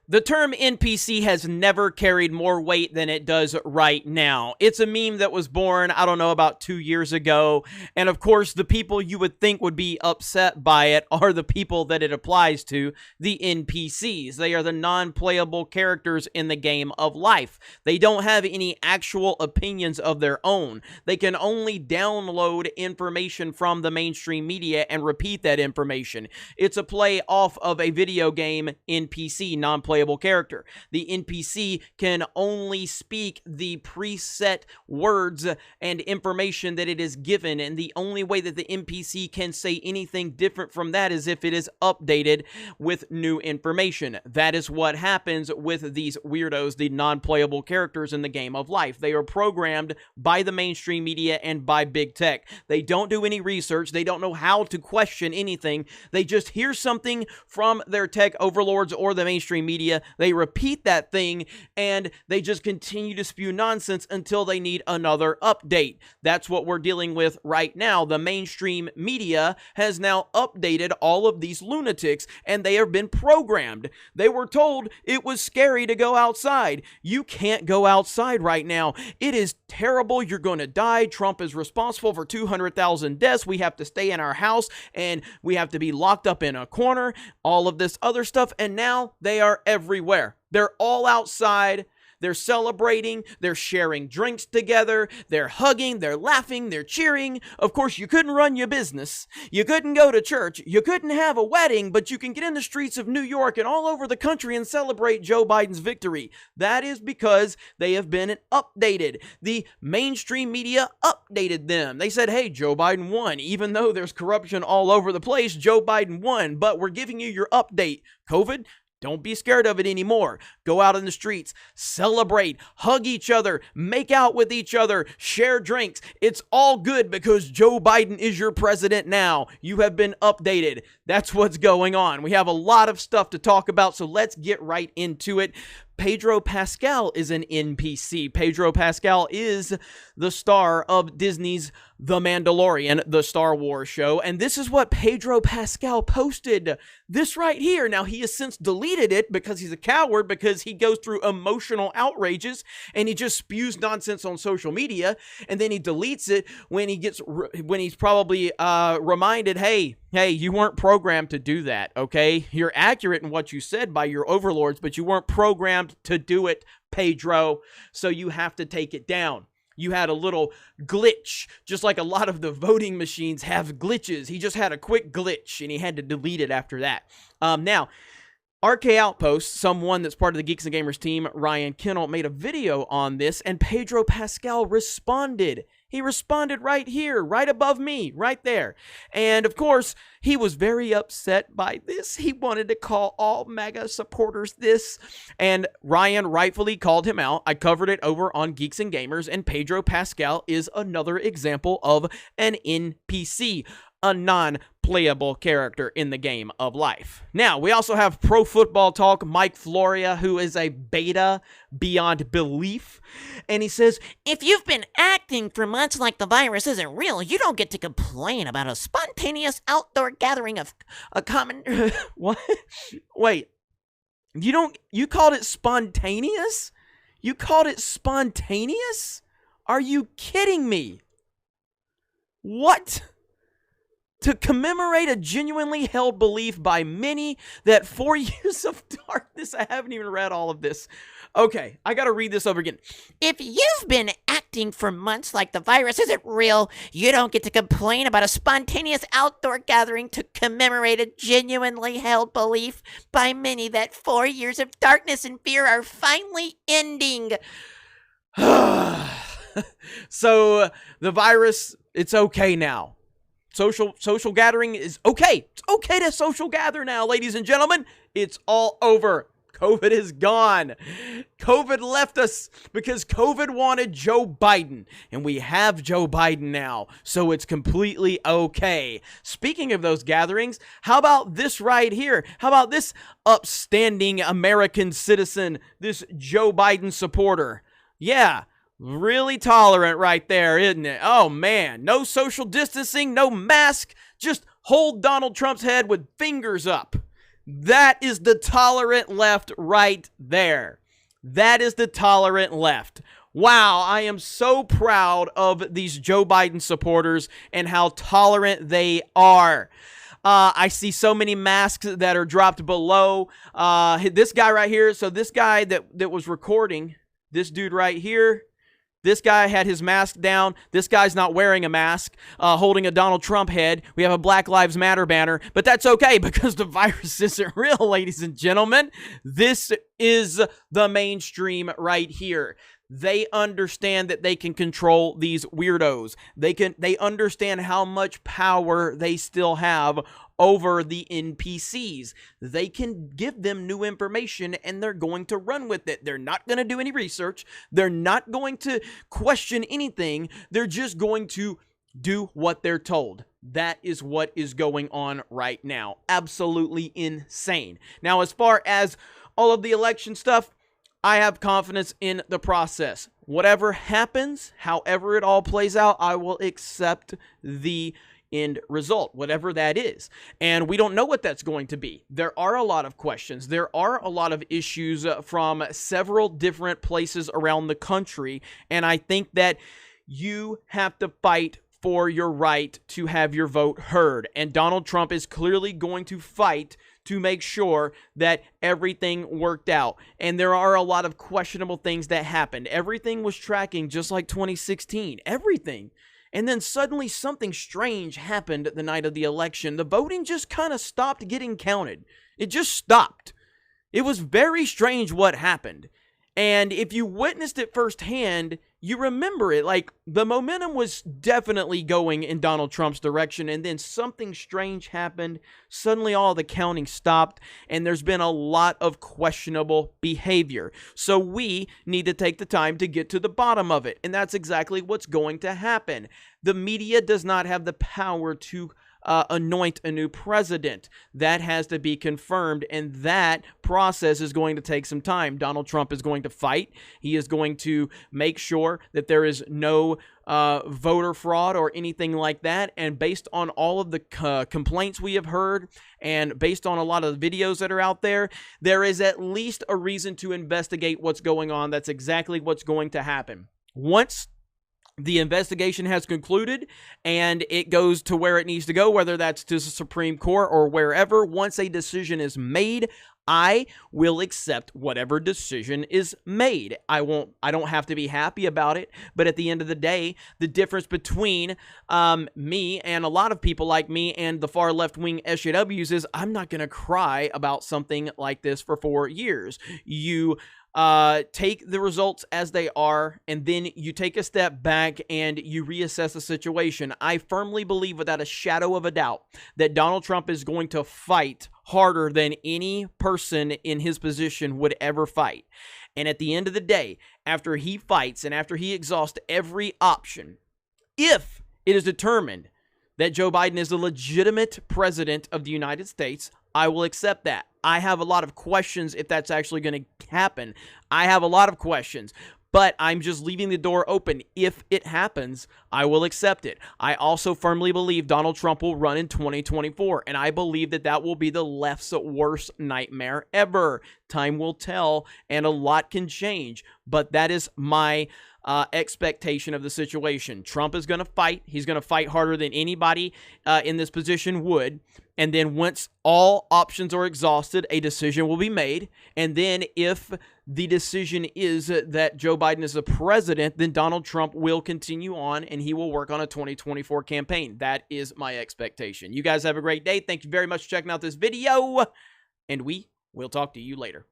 The term NPC has never carried more weight than it does right now. It's a meme that was born, I don't know, about 2 years ago. And of course, the people you would think would be upset by it are the people that it applies to, the NPCs. They are the non-playable characters in the game of life. They don't have any actual opinions of their own. They can only download information from the mainstream media and repeat that information. It's a play off of a video game NPC, non-playable character. The NPC can only speak the preset words and information that it is given, and the only way that the NPC can say anything different from that is if it is updated with new information. That is what happens with these weirdos, the non-playable characters in the game of life. They are programmed by the mainstream media and by big tech. They don't do any research. They don't know how to question anything. They just hear something from their tech overlords or the mainstream media. They repeat that thing, and they just continue to spew nonsense until they need another update. That's what we're dealing with right now. The mainstream media has now updated all of these lunatics, and they have been programmed. They were told it was scary to go outside. You can't go outside right now. It is terrible. You're going to die. Trump is responsible for 200,000 deaths. We have to stay in our house, and we have to be locked up in a corner. All of this other stuff, and now they are everywhere. They're all outside. They're celebrating. They're sharing drinks together. They're hugging. They're laughing. They're cheering. Of course, you couldn't run your business. You couldn't go to church. You couldn't have a wedding, but you can get in the streets of New York and all over the country and celebrate Joe Biden's victory. That is because they have been updated. The mainstream media updated them. They said, hey, Joe Biden won. Even though there's corruption all over the place, Joe Biden won, but we're giving you your update. COVID, don't be scared of it anymore. Go out in the streets, celebrate, hug each other, make out with each other, share drinks. It's all good because Joe Biden is your president now. You have been updated. That's what's going on. We have a lot of stuff to talk about, so let's get right into it. Pedro Pascal is an NPC. Pedro Pascal is the star of Disney's The Mandalorian, the Star Wars show, and this is what Pedro Pascal posted. This right here. Now, he has since deleted it because he's a coward, because he goes through emotional outrages and he just spews nonsense on social media, and then he deletes it when he's probably reminded, hey, you weren't programmed to do that, okay? You're accurate in what you said by your overlords, but you weren't programmed to do it, Pedro, so you have to take it down. You had a little glitch, just like a lot of the voting machines have glitches. He just had a quick glitch, and he had to delete it after that. Now, RK Outpost, someone that's part of the Geeks and Gamers team, Ryan Kennel, made a video on this, and Pedro Pascal responded. He responded right here, right above me, right there. And of course, he was very upset by this. He wanted to call all MAGA supporters this. And Ryan rightfully called him out. I covered it over on Geeks and Gamers. And Pedro Pascal is another example of an NPC, a non-playable character in the game of life. Now, we also have Pro Football Talk, Mike Floria, who is a beta beyond belief. And he says, if you've been acting for months like the virus isn't real, you don't get to complain about a spontaneous outdoor gathering of a common... What? Wait. You called it spontaneous? You called it spontaneous? Are you kidding me? What? To commemorate a genuinely held belief by many that 4 years of darkness... I haven't even read all of this. Okay, I gotta read this over again. If you've been acting for months like the virus isn't real, you don't get to complain about a spontaneous outdoor gathering to commemorate a genuinely held belief by many that 4 years of darkness and fear are finally ending. So, the virus, it's okay now. Social gathering is okay. It's okay to social gather now, ladies and gentlemen. It's all over. COVID is gone. COVID left us because COVID wanted Joe Biden, and we have Joe Biden now, so it's completely okay. Speaking of those gatherings, how about this right here? How about this upstanding American citizen, this Joe Biden supporter? Yeah. Really tolerant right there, isn't it? Oh, man. No social distancing, no mask. Just hold Donald Trump's head with fingers up. That is the tolerant left right there. That is the tolerant left. Wow, I am so proud of these Joe Biden supporters and how tolerant they are. I see so many masks that are dropped below. This guy right here, so this guy that was recording, this dude right here, this guy had his mask down. This guy's not wearing a mask, holding a Donald Trump head. We have a Black Lives Matter banner, but that's okay because the virus isn't real, ladies and gentlemen. This is the mainstream right here. They understand that they can control these weirdos. They understand how much power they still have over the NPCs. They can give them new information and they're going to run with it. They're not going to do any research. They're not going to question anything. They're just going to do what they're told. That is what is going on right now. Absolutely insane. Now, as far as all of the election stuff, I have confidence in the process. Whatever happens, however it all plays out, I will accept the end result, whatever that is. And we don't know what that's going to be. There are a lot of questions. There are a lot of issues from several different places around the country. And I think that you have to fight for your right to have your vote heard. And Donald Trump is clearly going to fight to make sure that everything worked out. And there are a lot of questionable things that happened. Everything was tracking just like 2016. Everything. And then suddenly something strange happened the night of the election. The voting just kind of stopped getting counted. It just stopped. It was very strange what happened. And if you witnessed it firsthand, you remember it. Like, the momentum was definitely going in Donald Trump's direction, and then something strange happened. Suddenly all the counting stopped, and there's been a lot of questionable behavior. So we need to take the time to get to the bottom of it, and that's exactly what's going to happen. The media does not have the power to anoint a new president. That has to be confirmed, and that process is going to take some time. Donald Trump is going to fight. He is going to make sure that there is no voter fraud or anything like that, and based on all of the complaints we have heard, and based on a lot of the videos that are out there, there is at least a reason to investigate what's going on. That's exactly what's going to happen. Once the investigation has concluded and it goes to where it needs to go, whether that's to the Supreme Court or wherever, once a decision is made, I will accept whatever decision is made. I don't have to be happy about it, but at the end of the day, the difference between me and a lot of people like me and the far left-wing SJWs is I'm not going to cry about something like this for 4 years. You take the results as they are, and then you take a step back and you reassess the situation. I firmly believe without a shadow of a doubt that Donald Trump is going to fight harder than any person in his position would ever fight. And at the end of the day, after he fights and after he exhausts every option, if it is determined that Joe Biden is the legitimate president of the United States, I will accept that. I have a lot of questions if that's actually going to happen. I have a lot of questions, but I'm just leaving the door open. If it happens, I will accept it. I also firmly believe Donald Trump will run in 2024, and I believe that that will be the left's worst nightmare ever. Time will tell, and a lot can change, but that is my expectation of the situation. Trump is going to fight. He's going to fight harder than anybody in this position would. And then once all options are exhausted, a decision will be made. And then if the decision is that Joe Biden is the president, then Donald Trump will continue on and he will work on a 2024 campaign. That is my expectation. You guys have a great day. Thank you very much for checking out this video, and we will talk to you later.